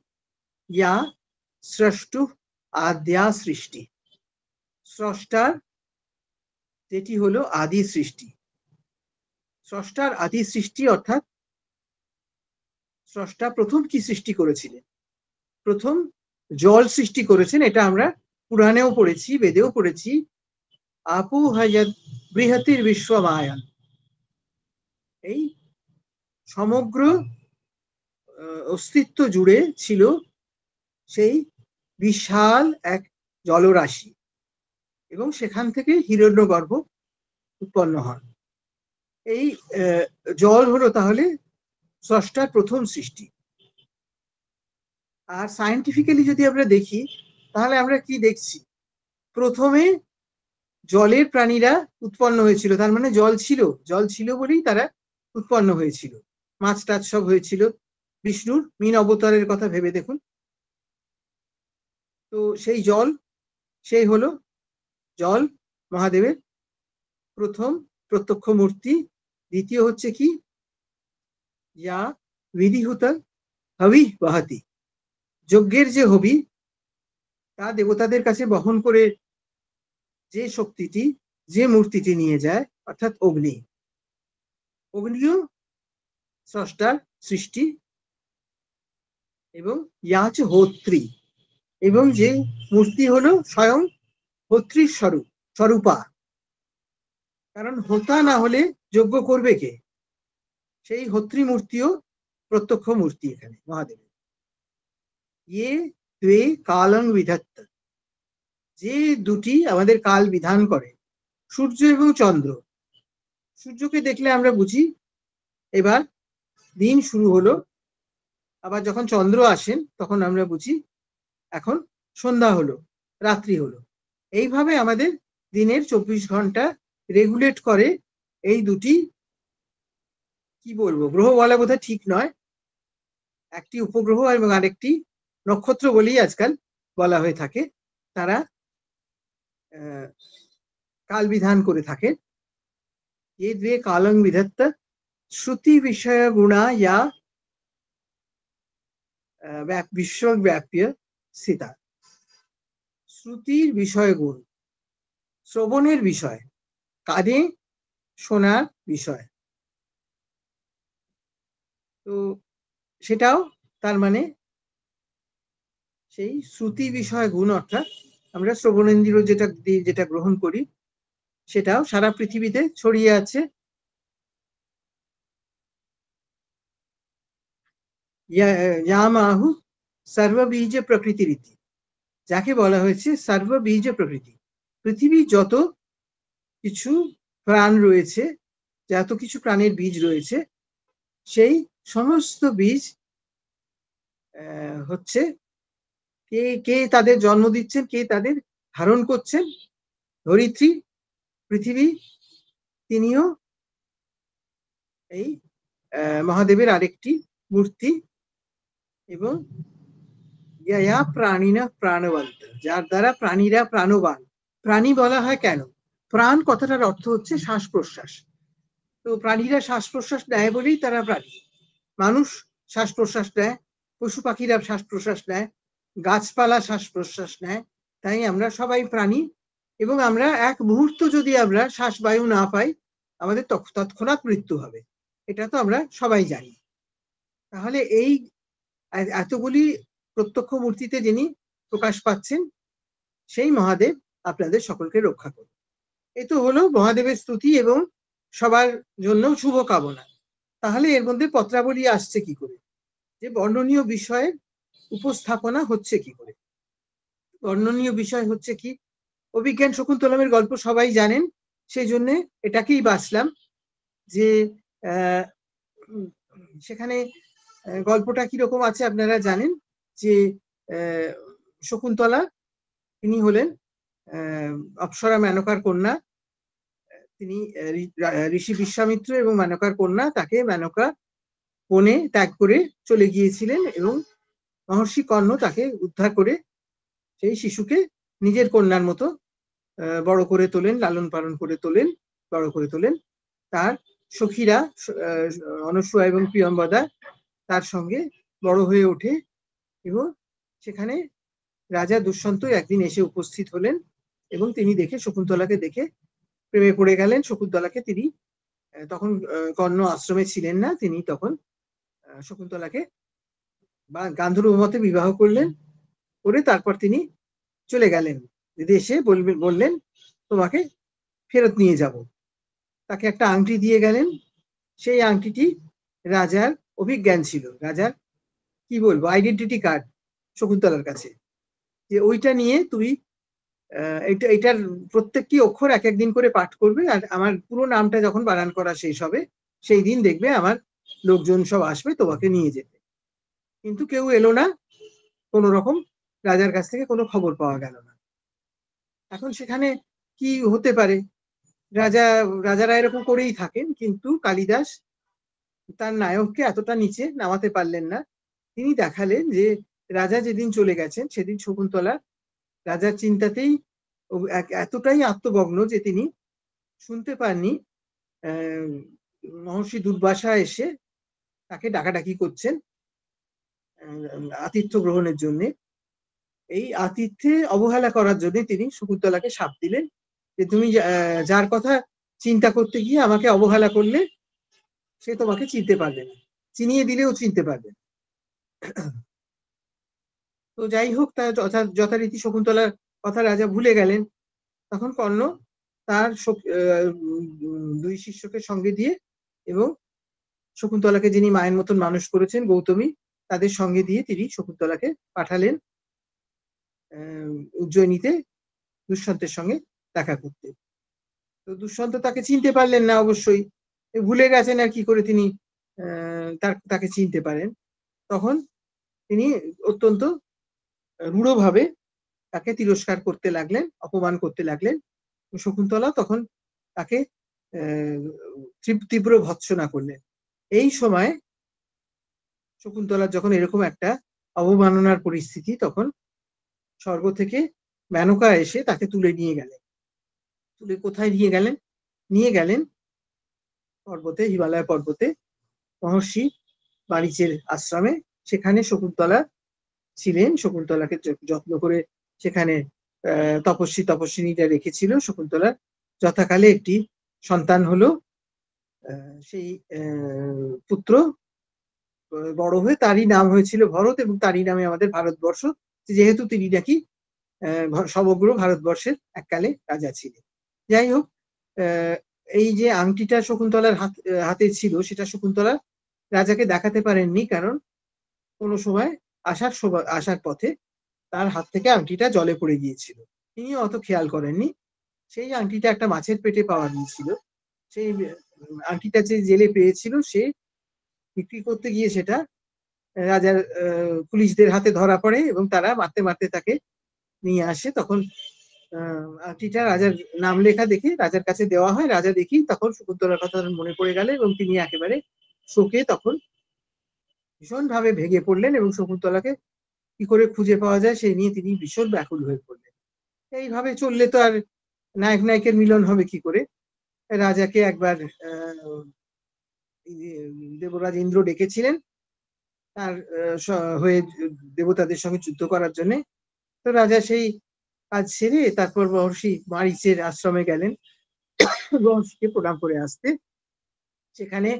ইয়া স্রষ্টু আদ্যা সৃষ্টি, স্রষ্টার যেটি হলো আদি সৃষ্টি। স্রষ্টার আদি সৃষ্টি অর্থাৎ স্রষ্টা প্রথম কি সৃষ্টি করেছিলেন? প্রথম জল সৃষ্টি করেছেন, এটা আমরা পুরাণেও পড়েছি, বেদেও পড়েছি। আপু হায়াত বৃহতির বিশ্বমায়ান, এই সমগ্র অস্তিত্ব জুড়ে ছিল সেই বিশাল এক জলরাশি এবং সেখান থেকে হিরণ্যগর্ভ উৎপন্ন হন। এই জল হলো তাহলে স্রষ্টার প্রথম সৃষ্টি। আর সায়েন্টিফিক্যালি যদি আমরা দেখি তাহলে আমরা কি দেখছি? প্রথমে জলের প্রাণীরা উৎপন্ন হয়েছিল, তার মানে জল ছিল বলেই তারা উৎপন্ন হয়েছিল। মাছ টাছ সব হয়েছিল। বিষ্ণুর মীন অবতারের কথা ভেবে দেখুন। তো সেই হলো জল মহাদেবের প্রথম প্রত্যক্ষ মূর্তি। দ্বিতীয় হচ্ছে কি? ইয়া বিধিহুত হবি বহাতি, যজ্ঞের যে হবি তা দেবতাদের কাছে বহন করে যে শক্তিটি, যে মূর্তিটি নিয়ে যায়, অর্থাৎ অগ্নি। অগ্নিও স্রষ্টার সৃষ্টি, এবং ইয়া হচ্ছে হোত্রী, এবং যে মূর্তি হলো স্বয়ং হোত্রীর স্বরূপা। কারণ হোতা না হলে যজ্ঞ করবে কে? সেই হোত্রী মূর্তিও প্রত্যক্ষ মূর্তি এখানে মহাদেবের। ইয়ে দ্বে কালং বিধত্ত, যে দুটি আমাদের কাল বিধান করে, সূর্য এবং চন্দ্র। সূর্যকে দেখলে আমরা বুঝি এবার দিন শুরু হলো, আবার যখন চন্দ্র আসেন তখন আমরা বুঝি এখন সন্ধ্যা হলো, রাত্রি হলো। এইভাবে আমাদের দিনের 24 ঘন্টা রেগুলেট করে এই দুটি, কি বলবো, গ্রহ বলা বোধহয় ঠিক নয়, একটি উপগ্রহ এবং আরেকটি নক্ষত্র বলেই আজকাল বলা হয়ে থাকে। তারা কাল বিধান করে থাকে। ये द्वे कालं विधत्त श्रुति विषय गुणा या বিশ্বব্যাপ্য স্থিতা। শ্রুতির বিষয় গুণ, শ্রবণের বিষয়, কানে শোনার বিষয়। তো সেটাও তার মানে সেই শ্রুতি বিষয় গুণ, অর্থাৎ আমরা শ্রবণেন্দ্রিয় যেটা গ্রহণ করি সেটাও সারা পৃথিবীতে ছড়িয়ে আছে। ইয়ামাহু সর্ববীজ প্রকৃতি রীতি, যাকে বলা হয়েছে সর্ববীজ প্রকৃতি। পৃথিবী যত কিছু প্রাণ রয়েছে, যত কিছু প্রাণের বীজ রয়েছে, সেই সমস্ত বীজ হচ্ছে কে কে তাদের জন্ম দিচ্ছেন, কে তাদের ধারণ করছেন? ধরিত্রী, পৃথিবী, তিনিও এই মহাদেবের আরেকটি মূর্তি। এবং ইয়া প্রাণিনা প্রাণবন্ত, যার দ্বারা প্রাণীরা প্রাণবান। প্রাণী বলা হয় কেন? প্রাণ কথাটার অর্থ হচ্ছে শ্বাস প্রশ্বাস। তো প্রাণীরা শ্বাস প্রশ্বাস নেয় বলেই তারা প্রাণী। মানুষ শ্বাস প্রশ্বাস নেয়, পশু পাখিরা শ্বাস প্রশ্বাস নেয়, গাছপালা শ্বাস প্রশ্বাস নেয়, তাই আমরা সবাই প্রাণী। এবং আমরা এক মুহূর্ত যদি আমরা শ্বাস বায়ু না পাই, আমাদের তৎক্ষণাৎ মৃত্যু হবে, এটা তো আমরা সবাই জানি। তাহলে এই এতগুলি প্রত্যক্ষ মূর্তিতে যিনি প্রকাশ পাচ্ছেন, সেই মহাদেব আপনাদের সকলকে রক্ষা করুন। এই তো হলো মহাদেবের স্তুতি এবং সবার জন্য শুভকামনা। তাহলে এর মধ্যে পত্রাবলী আসছে কি করে? যে বর্ণনীয় বিষয়ের উপস্থাপনা হচ্ছে কি করে? বর্ণনীয় বিষয় হচ্ছে কি? অভিজ্ঞান শকুন্তলমের গল্প সবাই জানেন, সেই জন্য এটাকেই বাছলাম। যে সেখানে গল্পটা কিরকম আছে আপনারা জানেন। যে শকুন্তলা, তিনি হলেন অপ্সরা মেনকার কন্যা। তিনি ঋষি বিশ্বামিত্র এবং মেনকার কন্যা। তাকে মেনকা বনে ত্যাগ করে চলে গিয়েছিলেন এবং মহর্ষি কর্ণ তাকে উদ্ধার করে সেই শিশুকে নিজের কন্যার মতো বড় করে তোলেন, লালন পালন করে তোলেন, বড় করে তোলেন। তার সখীরা অনসূয়া এবং প্রিয়ম্বদা তার সঙ্গে বড় হয়ে ওঠে। এবং সেখানে রাজা দুষ্যন্ত একদিন এসে উপস্থিত হলেন এবং তিনি দেখে, শকুন্তলাকে দেখে প্রেমে পড়ে গেলেন। শকুন্তলাকে তিনি, তখন কর্ণ আশ্রমে ছিলেন না, তিনি তখন শকুন্তলাকে বা গান্ধর্ব মতে বিবাহ করলেন। করে তারপর তিনি চলে গেলেন দেশে, বললেন তোমাকে ফেরত নিয়ে যাব। তাকে একটা আংটি দিয়ে গেলেন। সেই আংটিটি রাজার অভিজ্ঞান ছিল, রাজার কি বলবো আইডেন্টিটি কার্ড শকুন্তলার কাছে। যে ওইটা নিয়ে তুমি এটার প্রত্যেকটি অক্ষর এক একদিন করে পাঠ করবে, আর আমার পুরো নামটা যখন বানান করা শেষ হবে সেই দিন দেখবে আমার লোকজন সব আসবে তোমাকে নিয়ে যেতে। কিন্তু কেউ এলো না, কোন রকম রাজার কাছ থেকে কোনো খবর পাওয়া গেল না। এখন সেখানে কি হতে পারে? রাজারা এরকম করেই থাকেন, কিন্তু কালিদাস তার নায়ককে এতটা নিচে নামাতে পারলেন না। তিনি দেখালেন যে রাজা যেদিন চলে গেছেন সেদিন শকুন্তলা রাজার চিন্তাতেই এতটাই আত্মমগ্ন যে তিনি শুনতে পাননি মহর্ষি দুর্বাসা এসে তাকে ডাকাডাকি করছেন আতিথ্য গ্রহণের জন্য। এই আতিথ্যে অবহেলা করার জন্য তিনি শকুন্তলাকে শাপ দিলেন যে তুমি যার কথা চিন্তা করতে গিয়ে আমাকে অবহেলা করলে, সে তোমাকে চিনতে পারবে না, চিনিয়ে দিলেও চিনতে পারবে না। তো যাই হোক, তার যথারীতি শকুন্তলার কথা রাজা ভুলে গেলেন। তখন কর্ণ তার দুই শিষ্যকে সঙ্গে দিয়ে এবং শকুন্তলাকে যিনি মায়ের মতন মানুষ করেছেন গৌতমী, তাদের সঙ্গে দিয়ে তিনি শকুন্তলাকে পাঠালেন উজ্জয়িনীতে দুষ্যন্তের সঙ্গে দেখা করতে। তো দুষ্যন্ত তাকে চিনতে পারলেন না, অবশ্যই ভুলে গেছেন আর কি করে তিনি তাকে চিনতে পারেন। তখন তিনি অত্যন্ত রূঢ়ভাবে তাকে তিরস্কার করতে লাগলেন, অপমান করতে লাগলেন। শকুন্তলা তখন তাকে তীব্র ভৎসনা করলেন। এই সময় শকুন্তলার যখন এরকম একটা অবমাননার পরিস্থিতি, তখন স্বর্গ থেকে মেনকা এসে তাকে তুলে নিয়ে গেলেন। তুলে কোথায় নিয়ে গেলেন পর্বতে, হিমালয় পর্বতে মহর্ষি মারীচের আশ্রমে। সেখানে শকুন্তলা ছিলেন, শকুন্তলাকে যত্ন করে সেখানে তপস্বিনীরা রেখেছিল। শকুন্তলার যথাকালে একটি সন্তান হলো। সেই পুত্র বড় হয়ে তারই নাম হয়েছিল ভরত, এবং তারই নামে আমাদের ভারতবর্ষ, যেহেতু তিনি নাকি সমগ্র ভারতবর্ষের এককালে রাজা ছিলেন। যাই হোক, এই যে আংটিটা শকুন্তলার হাতে ছিল, সেটা শকুন্তলা রাজাকে দেখাতে পারেননি, কারণ কোনো সময় আসার পথে তার হাত থেকে আংটিটা জলে পড়ে গিয়েছিল। তিনি অত খেয়াল করেননি। সেই আংটিটা একটা মাছের পেটে পাওয়া গিয়েছিল। সেই আংটিটা যে জেলে পেয়েছিল, সে বিক্রি করতে গিয়ে সেটা রাজার পুলিশদের হাতে ধরা পড়ে এবং তারা মারতে মারতে তাকে নিয়ে আসে। তখন আংটিটা রাজার নাম লেখা দেখে রাজার কাছে দেওয়া হয়। রাজা দেখি তখন শকুন্তলার কথা মনে পড়ে গেল এবং তিনি একেবারে শোকে তখন ভীষণভাবে ভেঙে পড়লেন এবং শকুন্তলাকে কি করে খুঁজে পাওয়া যায় সেই নিয়ে তিনি ভীষণ ব্যাকুল হয়ে পড়লেন। এইভাবে চললে তো আর নায়ক নায়িকের মিলন হবে কি করে? রাজাকে একবার দেবরাজ ইন্দ্র ডেকেছিলেন তার হয়ে দেবতাদের সঙ্গে যুদ্ধ করার জন্য। তো রাজা সেই কাজ সেরে তারপর মহর্ষি মারীচের আশ্রমে গেলেন মহর্ষিকে প্রণাম করে আসতে। সেখানে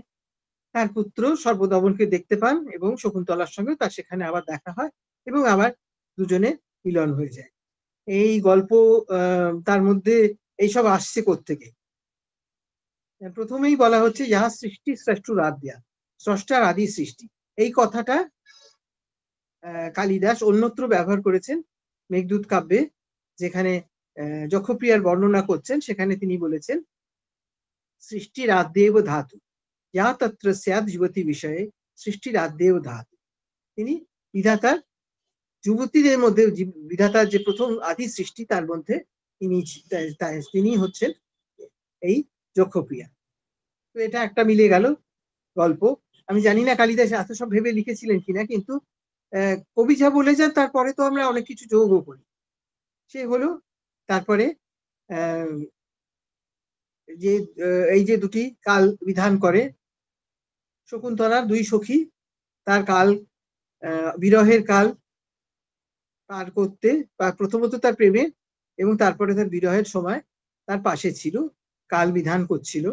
তার পুত্র সর্বদমনকে দেখতে পান এবং শকুন্তলার সঙ্গে তার সেখানে আবার দেখা হয় এবং আবার দুজনে মিলন হয়ে যায়। এই গল্প তার মধ্যে এইসব আসছে কোত্থেকে? প্রথমেই বলা হচ্ছে যাহা সৃষ্টি শ্রেষ্ঠর আদ্যা, স্রষ্টার আদি সৃষ্টি। এই কথাটা কালিদাস অন্যত্র ব্যবহার করেছেন মেঘদূত কাব্যে, যেখানে যক্ষপ্রিয়ার বর্ণনা করছেন। সেখানে তিনি বলেছেন সৃষ্টির আদ্যেব ধাতু, যা তত্র স্যাদ যুবতী বিষয়ে সৃষ্টির আদ্যেব ধাতু। তিনি বিধাতার যুবতীদের মধ্যে বিধাতার যে প্রথম আদি সৃষ্টি, তার মধ্যে তিনি হচ্ছেন এই যক্ষপ্রিয়া। তো এটা একটা মিলে গেল গল্প। আমি জানি না কালিদাস এত সব ভেবে লিখেছিলেন কিনা, কিন্তু কবি যা বলে যান তারপরে তো আমরা অনেক কিছু যোগও করি। সে হলো তারপরে যে এই যে দুটি কাল বিধান করে শকুন্তলার দুই সখী, তার কাল বিরহের কাল পার করতে, বা প্রথমত তার প্রেমে এবং তারপরে তার বিরহের সময় তার পাশে ছিল, কাল বিধান করছিল।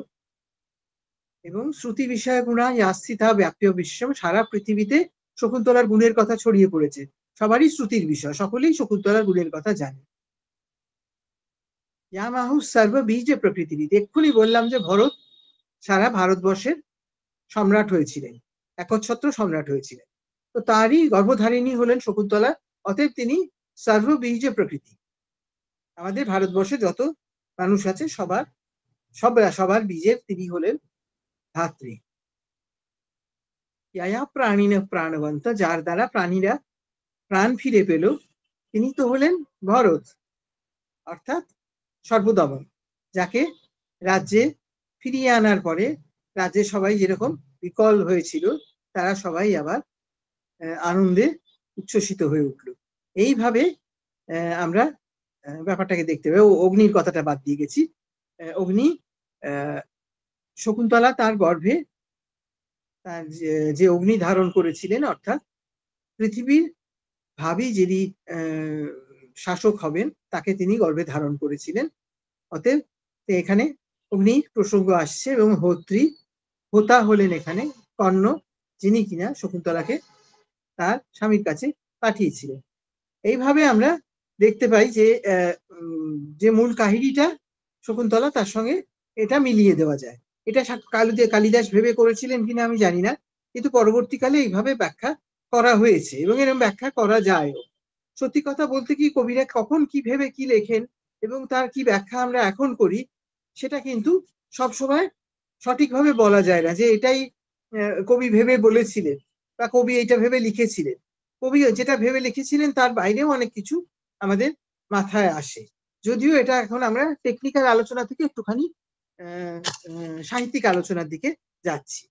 এবং শ্রুতি বিষয় গুণা ইয়াস্থিতা ব্যাপ্য বিশ্বম, সারা পৃথিবীতে শকুন্তলার গুণের কথা ছড়িয়ে পড়েছে। সবারই শ্রুতির বিষয়, সকলেই শকুন্তলার গুণের কথা জানে। ইয়ামাহু সর্ব বীজ প্রকৃতিবিদ। এক্ষুনি বললাম যে ভরত সারা ভারতবর্ষের সম্রাট হয়েছিলেন, একচ্ছত্র সম্রাট হয়েছিলেন। তো তারই গর্ভধারিণী হলেন শকুন্তলা। অতএব তিনি সর্ববীজ প্রকৃতি। আমাদের ভারতবর্ষে যত মানুষ আছে সবার বীজের তিনি হলেন ধাত্রী। ইয়া প্রাণীন প্রাণবন্ত, যার দ্বারা প্রাণীরা প্রাণ ফিরে পেল, তিনি তো হলেন ভরত, অর্থাৎ সর্বদমন, যাকে রাজ্যে ফিরিয়ে আনার পরে রাজ্যে সবাই যেরকম বিকল হয়েছিল, তারা সবাই আবার আনন্দে উচ্ছ্বসিত হয়ে উঠল। এইভাবে আমরা ব্যাপারটাকে দেখতে পাই। অগ্নির কথাটা বাদ দিয়ে গেছি। অগ্নি শকুন্তলা তার গর্ভে তার যে অগ্নি ধারণ করেছিলেন, অর্থাৎ পৃথিবীর ভাবি যিনি শাসক হবেন তাকে তিনি গর্ভে ধারণ করেছিলেন। অতএব এখানে অগ্নির প্রসঙ্গ আসছে এবং হোত্রী হোতা হলেন এখানে কর্ণ, যিনি কিনা শকুন্তলাকে তার স্বামীর কাছে পাঠিয়েছিলেন। এইভাবে আমরা দেখতে পাই যে যে মূল কাহিনীটা শকুন্তলা তার সঙ্গে এটা মিলিয়ে দেওয়া যায়। এটা কালিদাস ভেবে করেছিলেন কিনা আমি জানি না, কিন্তু পরবর্তীকালে এইভাবে ব্যাখ্যা করা হয়েছে এবং এরকম ব্যাখ্যা করা যায়। সত্যি কথা বলতে কি, কবিরা কখন কি ভেবে কি লেখেন এবং তার কি ব্যাখ্যা আমরা এখন করি, সেটা কিন্তু সবসময় সঠিকভাবে বলা যায় না যে এটাই কবি ভেবে বলেছিলেন বা কবি এটা ভেবে লিখেছিলেন। কবি যেটা ভেবে লিখেছিলেন তার বাইরেও অনেক কিছু আমাদের মাথায় আসে। যদিও এটা এখন আমরা টেকনিক্যাল আলোচনা থেকে একটুখানি সাহিত্যিক আলোচনার দিকে যাচ্ছি।